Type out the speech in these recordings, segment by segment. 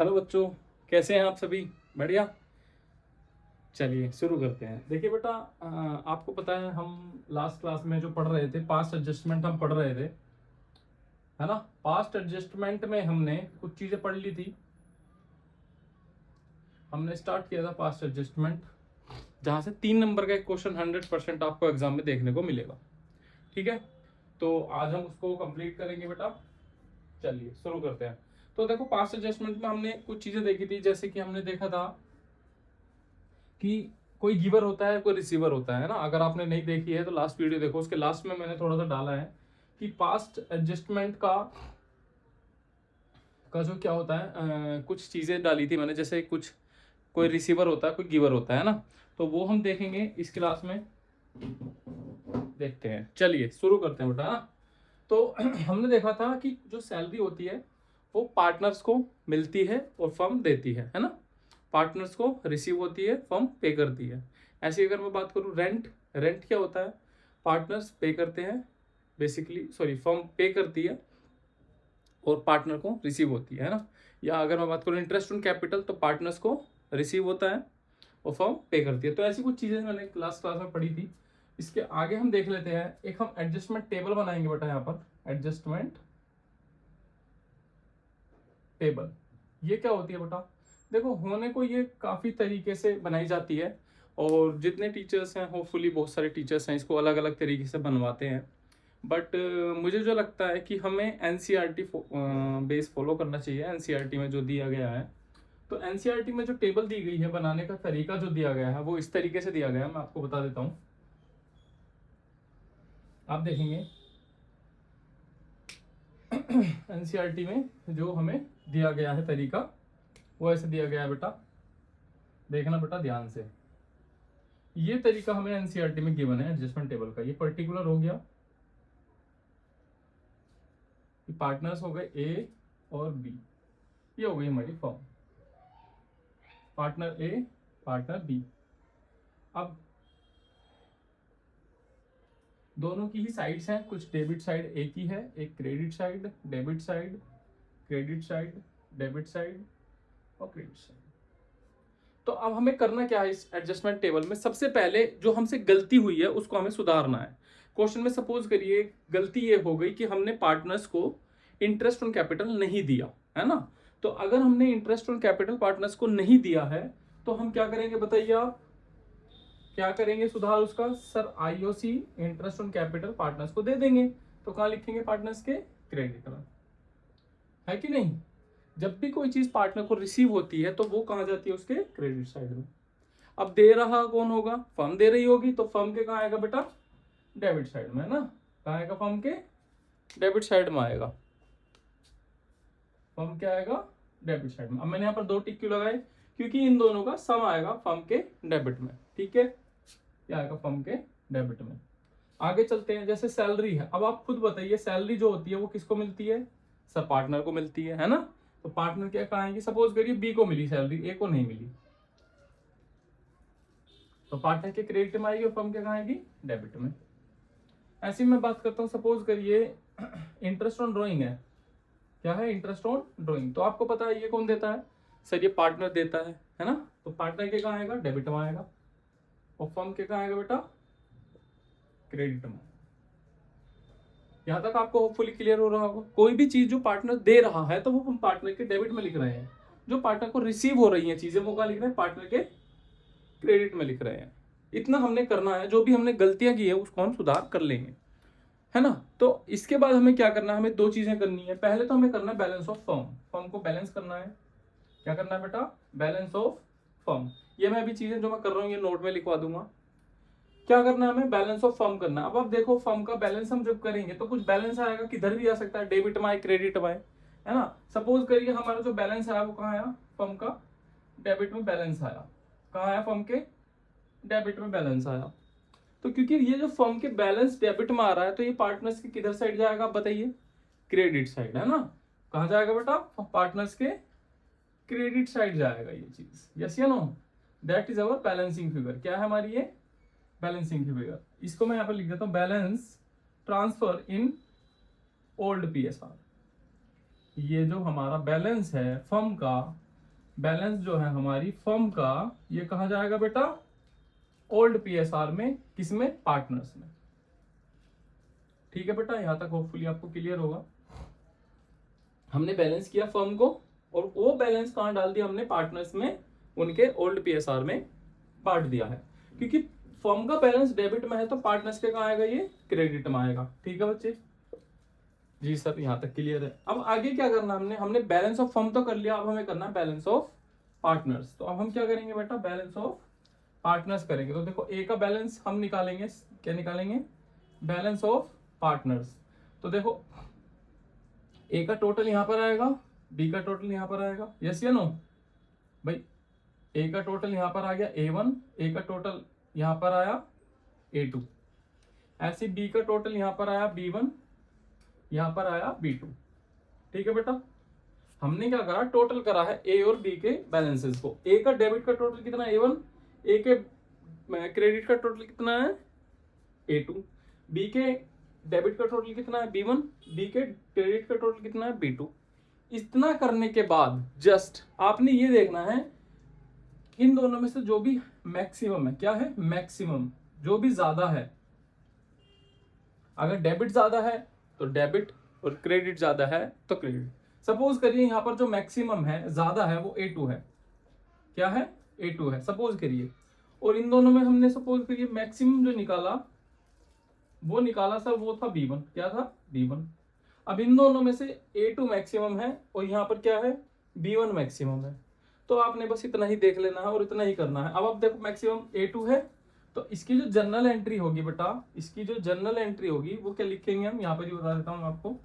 Hello बच्चों, कैसे हैं आप सभी? बढ़िया। चलिए शुरू करते हैं। देखिए बेटा, आपको पता है हम लास्ट क्लास में जो पढ़ रहे थे पास्ट एडजस्टमेंट हम पढ़ रहे थे, है ना। पास्ट एडजस्टमेंट में हमने कुछ चीजें पढ़ ली थी। हमने स्टार्ट किया था पास्ट एडजस्टमेंट, जहां से 3 नंबर का एक क्वेश्चन 100% आपको एग्जाम में देखने को मिलेगा। ठीक है, तो आज हम उसको कंप्लीट करेंगे बेटा। चलिए शुरू करते हैं। तो देखो, पास्ट एडजस्टमेंट में हमने कुछ चीजें देखी थी, जैसे कि हमने देखा था कि कोई गिवर होता है, कोई रिसीवर होता है ना। अगर आपने नहीं देखी है तो लास्ट वीडियो देखो, उसके लास्ट में मैंने थोड़ा सा डाला है कि पास्ट एडजस्टमेंट का जो क्या होता है, कुछ चीजें डाली थी मैंने, जैसे कुछ कोई रिसीवर होता है, कोई गिवर होता है ना। तो वो हम देखेंगे इस क्लास में, देखते हैं। चलिए शुरू करते हैं बेटा, है ना। तो हमने देखा था कि जो सैलरी होती है वो पार्टनर्स को मिलती है और फर्म देती है ना। पार्टनर्स को रिसीव होती है, फर्म पे करती है। ऐसे अगर मैं बात करूँ रेंट, रेंट क्या होता है? पार्टनर्स पे करते हैं, बेसिकली सॉरी फर्म पे करती है और पार्टनर को रिसीव होती है ना। या अगर मैं बात करूँ इंटरेस्ट ऑन कैपिटल, तो पार्टनर्स को रिसीव होता है और फर्म पे करती है। तो ऐसी कुछ चीज़ें मैंने क्लास में पढ़ी थी। इसके आगे हम देख लेते हैं, एक हम एडजस्टमेंट टेबल बनाएंगे बेटा। यहाँ पर एडजस्टमेंट टेबल ये क्या होती है बेटा? देखो, होने को ये काफ़ी तरीके से बनाई जाती है, और जितने टीचर्स हैं, होपफुली बहुत सारे टीचर्स हैं, इसको अलग अलग तरीके से बनवाते हैं। बट मुझे जो लगता है कि हमें एनसीईआरटी बेस फॉलो करना चाहिए। एनसीईआरटी में जो दिया गया है, तो एनसीईआरटी में जो टेबल दी गई है, बनाने का तरीका जो दिया गया है वो इस तरीके से दिया गया है। मैं आपको बता देता हूँ, आप देखेंगे एनसीईआरटी में जो हमें दिया गया है तरीका, वो ऐसे दिया गया है बेटा। देखना बेटा ध्यान से, ये तरीका हमें एनसीईआरटी में गिवन है एडजस्टमेंट टेबल का। ये पर्टिकुलर हो गया कि पार्टनर्स हो गए ए और बी, ये हो गई हमारी फॉर्म, पार्टनर ए पार्टनर बी। अब दोनों की ही साइड्स हैं, कुछ डेबिट साइड ए की है, एक credit side, debit side, credit side, debit side और क्रेडिट साइड। तो अब हमें करना क्या है इस एडजस्टमेंट टेबल में? सबसे पहले जो हमसे गलती हुई है उसको हमें सुधारना है। क्वेश्चन में सपोज करिए गलती ये हो गई कि हमने पार्टनर्स को इंटरेस्ट ऑन कैपिटल नहीं दिया, है ना। तो अगर हमने इंटरेस्ट ऑन कैपिटल पार्टनर्स को नहीं दिया है, तो हम क्या करेंगे बताइए आप? क्या करेंगे सुधार उसका? Sir IOC interest on capital partners को दे देंगे। तो कहाँ लिखेंगे? पार्टनर्स के क्रेडिट में, है कि नहीं। जब भी कोई चीज पार्टनर को रिसीव होती है तो वो कहाँ जाती है? उसके क्रेडिट साइड में। अब दे रहा कौन होगा? फर्म दे रही होगी, तो फर्म के कहाँ आएगा बेटा? डेबिट साइड में, है ना। कहाँ आएगा? फर्म के डेबिट साइड में आएगा। फर्म क्या आएगा? डेबिट साइड में। अब मैंने यहाँ पर 2 टिक क्यों लगाए? क्योंकि इन दोनों का सम आएगा फर्म के डेबिट में। ठीक है, क्या आएगा? फर्म के डेबिट में। आगे चलते हैं, जैसे सैलरी है। अब आप खुद बताइए, सैलरी जो होती है वो किसको मिलती है? सर पार्टनर को मिलती है ना। तो पार्टनर क्या कहाँ आएंगे? सपोज करिए बी को मिली सैलरी, ए को नहीं मिली, तो पार्टनर के क्रेडिट में आएगी और फर्म के कहाँ आएगी? डेबिट में। ऐसी मैं बात करता हूँ, सपोज करिए इंटरेस्ट ऑन ड्रॉइंग है। क्या है? Interest on drawing. तो आपको पता है ये कौन देता है? सर ये पार्टनर देता है ना। तो पार्टनर के कहाँ आएगा? डेबिट में आएगा, और फर्म के कहाँ आएगा बेटा? क्रेडिट में। यहां तक आपको होपफुली क्लियर हो रहा होगा। कोई भी चीज जो पार्टनर दे रहा है तो वो हम पार्टनर के डेबिट में लिख रहे हैं, जो पार्टनर को रिसीव हो रही है चीजें वो कहाँ लिख रहे हैं? पार्टनर के क्रेडिट में लिख रहे हैं। इतना हमने करना है, जो भी हमने गलतियां की है उसको हम सुधार कर लेंगे, है ना। तो इसके बाद हमें क्या करना है? हमें 2 चीजें करनी है। पहले तो हमें करना है बैलेंस ऑफ फर्म। फर्म को बैलेंस करना है। क्या करना है बेटा? Balance of firm. ये मैं अभी चीजें जो मैं कर रहा हूँ ये नोट में लिखवा दूंगा। क्या करना है? हमें बैलेंस ऑफ फर्म करना है। अब आप देखो, फर्म का बैलेंस हम जब करेंगे तो कुछ बैलेंस आएगा, किधर भी आ सकता है, डेबिट में आए, क्रेडिट में आए, है ना। सपोज करिए हमारा जो बैलेंस आया वो कहाँ आया? फर्म का डेबिट में बैलेंस आया। कहाँ आया? फर्म के डेबिट में बैलेंस आया। तो क्योंकि ये जो फर्म के बैलेंस डेबिट में आ रहा है, तो ये पार्टनर्स के किधर साइड जाएगा आप बताइए? क्रेडिट साइड, है ना। कहाँ जाएगा बेटा? पार्टनर्स के क्रेडिट साइड जाएगा ये चीज। यस या no? That is our balancing figure. क्या है हमारी ये? बैलेंसिंग की फिगर। इसको मैं यहाँ पर लिख देता हूँ, balance transfer in old PSR. ये जो हमारा बैलेंस है फर्म का, बैलेंस जो है हमारी फर्म का, ये कहा जाएगा बेटा ओल्ड पीएसआर में, किसमें, पार्टनर्स में। ठीक है बेटा, यहां तक होपफुली आपको क्लियर होगा। हमने बैलेंस किया फर्म को और वो बैलेंस कहां डाल दिया हमने, पार्टनर्स में, उनके ओल्ड पीएसआर में बांट दिया है। क्योंकि फर्म का बैलेंस डेबिट में है तो पार्टनर्स के कहां आएगा, ये क्रेडिट में आएगा। ठीक है बच्चे, जी सर यहां तक क्लियर है। अब आगे क्या करना, हमने बैलेंस ऑफ फर्म तो कर लिया, अब हमें करना है बैलेंस ऑफ पार्टनर्स। तो अब हम क्या करेंगे बेटा, बैलेंस ऑफ पार्टनर्स करेंगे। तो देखो ए का बैलेंस हम निकालेंगे, क्या निकालेंगे, बैलेंस ऑफ पार्टनर्स। तो देखो ए का टोटल यहां पर आएगा, बी का टोटल यहां पर आएगा, यस या नो भाई। ए का टोटल यहां पर आ गया A1, ए का टोटल यहां पर आया A2, ऐसे बी का टोटल यहां पर आया B1, यहां पर आया B2। ठीक है बेटा, हमने क्या करा, टोटल करा है ए और बी के बैलेंसेस को। ए का डेबिट का टोटल कितना है A1, ए के क्रेडिट का टोटल कितना है A2, बी के डेबिट का टोटल कितना है B1, बी के क्रेडिट का टोटल कितना है B2। इतना करने के बाद जस्ट आपने ये देखना है इन दोनों में से जो भी मैक्सिमम है, क्या है, मैक्सिमम जो भी ज्यादा है। अगर डेबिट ज्यादा है तो डेबिट और क्रेडिट ज्यादा है तो क्रेडिट। सपोज करिए यहाँ पर जो मैक्सिमम है, ज्यादा है, वो A2 है। क्या है, A2 है सपोज करिए। और इन दोनों में हमने सपोज करिए मैक्सिमम जो निकाला, वो निकाला सर, वो था B1। क्या था, B1। अब इन दोनों में से A2 मैक्सिमम है और यहाँ पर क्या है, B1 मैक्सिमम है। तो आपने बस इतना ही देख लेना है और इतना ही करना है। अब आप देखो मैक्सिमम A2 है, तो इसकी जो जनरल एंट्री होगी बेटा, इसकी जो जनरल एंट्री होगी वो क्या लिखेंगे हम, यहाँ पर ही बता देता हूँ आपको।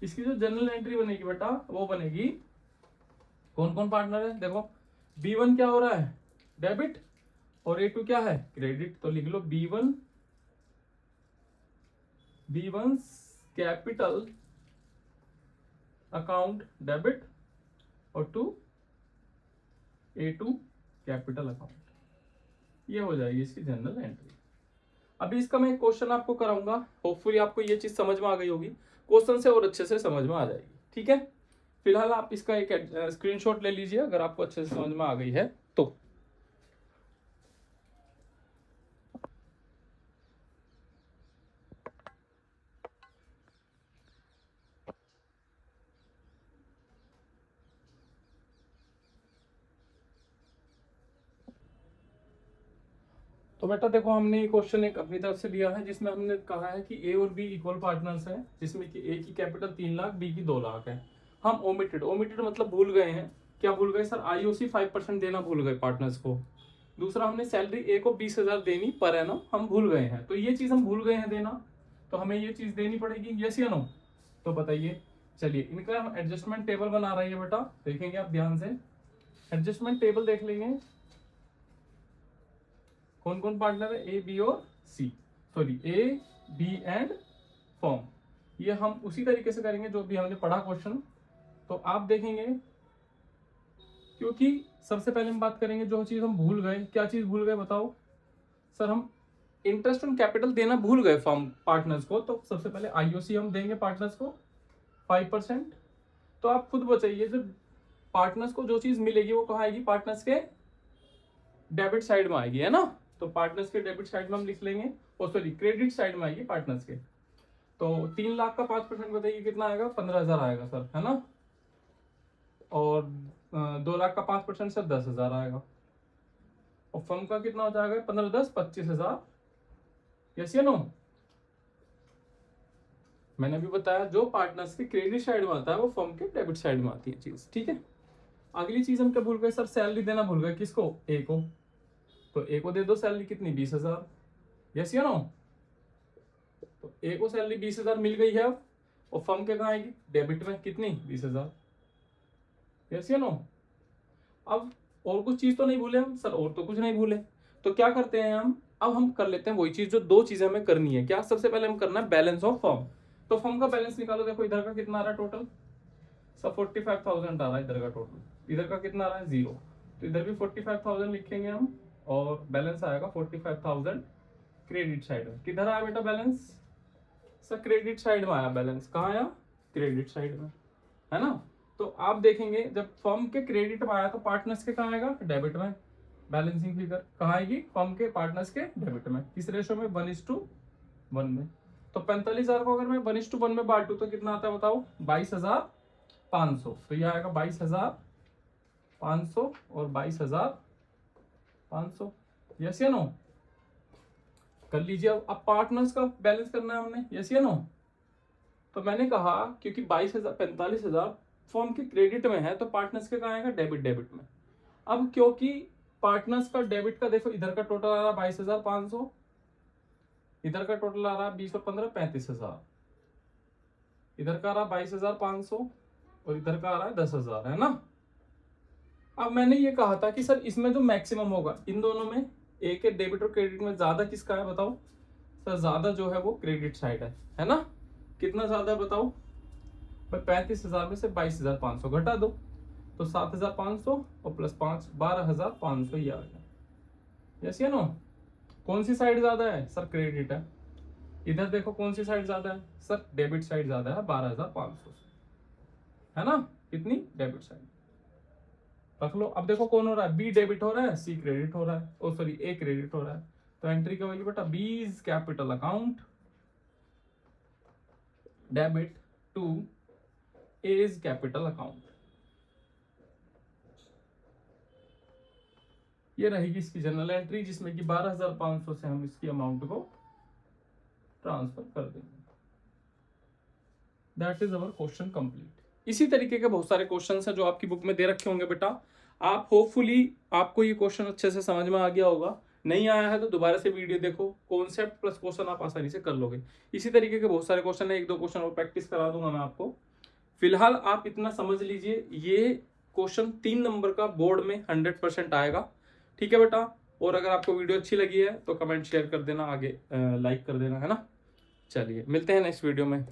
इसकी जो जनरल एंट्री बनेगी बेटा, वो बनेगी, कौन कौन पार्टनर है देखो, B1 क्या हो रहा है, डेबिट, और A2 क्या है, क्रेडिट। तो लिख लो B1 कैपिटल अकाउंट डेबिट और A2 कैपिटल अकाउंट। ये हो जाएगी इसकी जनरल एंट्री। अभी इसका मैं क्वेश्चन आपको कराऊंगा, होपफुली आपको ये चीज समझ में आ गई होगी, क्वेश्चन से और अच्छे से समझ में आ जाएगी। ठीक है, फिलहाल आप इसका एक स्क्रीनशॉट ले लीजिए अगर आपको अच्छे से समझ में आ गई है तो। तो बेटा देखो, हमने ये क्वेश्चन एक अपनी तरफ से लिया है जिसमें हमने कहा है कि ए और बी इक्वल पार्टनर्स हैं, जिसमें कि ए की कैपिटल 3 लाख, बी की 2 लाख है। हम ओमिटेड मतलब भूल गए हैं, क्या भूल गए सर, आईओसी 5% देना भूल गए पार्टनर्स को। दूसरा, हमने सैलरी ए को 20,000 देनी पर एनम, हम भूल गए हैं। तो ये चीज हम भूल गए हैं देना, तो हमें ये चीज देनी पड़ेगी, यस या नो। तो बताइए, चलिए इनका हम एडजस्टमेंट टेबल बना रही है बेटा, देखेंगे आप ध्यान से। एडजस्टमेंट टेबल देख लेंगे, कौन कौन पार्टनर है, ए बी और C, sorry A B and form. ये हम उसी तरीके से करेंगे जो भी हमने पढ़ा क्वेश्चन। तो आप देखेंगे, क्योंकि सबसे पहले हम बात करेंगे जो चीज हम भूल गए, क्या चीज भूल गए बताओ सर, हम इंटरेस्ट ऑन कैपिटल देना भूल गए फॉर्म पार्टनर्स को। तो सबसे पहले आईओसी हम देंगे पार्टनर्स को 5%। तो आप खुद बताइए, जो पार्टनर्स को जो चीज मिलेगी वो कहाँ आएगी, पार्टनर्स के डेबिट साइड में आएगी, है ना। तो पार्टनर्स के डेबिट साइड में हम लिख लेंगे, और सॉरी क्रेडिट साइड में आएगी पार्टनर्स के। तो 3 लाख का 5% बताइए कितना आएगा, 15,000 आएगा सर, है ना। और 2 लाख का 5% सर 10,000 आएगा। और फर्म का कितना हो जाएगा, 15 10 25,000, यस या नो। मैंने अभी बताया जो पार्टनर्स के क्रेडिट साइड में आता है वो फर्म के डेबिट साइड में आती है चीज। ठीक है, अगली चीज हम क्या भूल गए सर, सैलरी देना भूल गए, किसको, ए को। तो ए को दे दो सैलरी कितनी, 20,000, यस या नो। तो ए को सैलरी 20,000 मिल गई है अब, और फर्म के कहाँ आएगी, डेबिट में, कितनी, 20,000, यस या नो। अब और कुछ चीज तो नहीं भूले हम सर, और तो कुछ नहीं भूले। तो क्या करते हैं हम, अब हम कर लेते हैं वही चीज जो दो चीजें हमें करनी है। क्या, सबसे पहले हम करना है बैलेंस ऑफ फर्म। तो फर्म का बैलेंस निकालो, देखो इधर का कितना आ रहा है टोटल, सब 45,000 आ रहा है इधर का टोटल, इधर का कितना आ रहा है 0। तो इधर भी 45,000 लिखेंगे हम, और बैलेंस आएगा 45,000 क्रेडिट साइड में। किधर आया बेटा बैलेंस, सर क्रेडिट साइड में आया बैलेंस, कहाँ आया, क्रेडिट साइड में, है ना। तो आप देखेंगे जब फर्म के क्रेडिट में आया तो पार्टनर्स के कहाँ आएगा, डेबिट में। बैलेंसिंग फिगर कहाँ आएगी, फर्म के पार्टनर्स के डेबिट में। किस रेशो में, 1:1 में। तो 45,000 को अगर मैं 1:1 में बांटू तो कितना आता है बताओ, 22,500। तो यह आएगा 22,500 और 22,500। यस या नो, कर लीजिए। अब पार्टनर्स का बैलेंस करना है हमने, यस या नो। तो मैंने कहा क्योंकि 45,000 फर्म के क्रेडिट में है तो पार्टनर्स के कहाँ आएगा, डेबिट में। अब क्योंकि पार्टनर्स का डेबिट का देखो, इधर का टोटल आ रहा है 22,500, इधर का टोटल आ रहा है 20 और 15 35,000, इधर का आ रहा है 22,500 और इधर का आ रहा है 10,000, है ना। अब मैंने ये कहा था कि सर इसमें जो मैक्सिमम होगा इन दोनों में, एक है डेबिट और क्रेडिट में, ज्यादा किसका है बताओ सर, ज्यादा जो है वो क्रेडिट साइड है ना। कितना ज्यादा है बताओ भाई, 35,000 में से 22,500 घटा दो तो 7,500 और प्लस 5 12,500 ही आ गया। यस या नो। कौन सी साइड ज्यादा है सर, क्रेडिट है। इधर देखो कौन सी साइड ज्यादा है सर, डेबिट साइड ज्यादा है 12,500 से, है ना। कितनी, डेबिट साइड रख लो। अब देखो कौन हो रहा है, बी डेबिट हो रहा है, सी क्रेडिट हो रहा है, ओ सॉरी ए क्रेडिट हो रहा है। तो एंट्री क्या होगी बेटा, B is capital account debit to A is capital account. ये रहेगी इसकी जनरल एंट्री, जिसमें कि 12,500 से हम इसकी अमाउंट को ट्रांसफर कर देंगे। That is our question complete. इसी तरीके के बहुत सारे क्वेश्चंस हैं जो आपकी बुक में दे रखे होंगे बेटा। आप होपफुली आपको ये क्वेश्चन अच्छे से समझ में आ गया होगा। नहीं आया है तो दोबारा से वीडियो देखो, कॉन्सेप्ट प्लस क्वेश्चन आप आसानी से कर लोगे। इसी तरीके के बहुत सारे क्वेश्चन है, 1-2 क्वेश्चन और प्रैक्टिस करा दूंगा मैं आपको। फिलहाल आप इतना समझ लीजिए, ये क्वेश्चन 3 नंबर का बोर्ड में 100% आएगा। ठीक है बेटा। और अगर आपको वीडियो अच्छी लगी है तो कमेंट शेयर कर देना, आगे लाइक कर देना, है ना। चलिए मिलते हैं नेक्स्ट वीडियो में।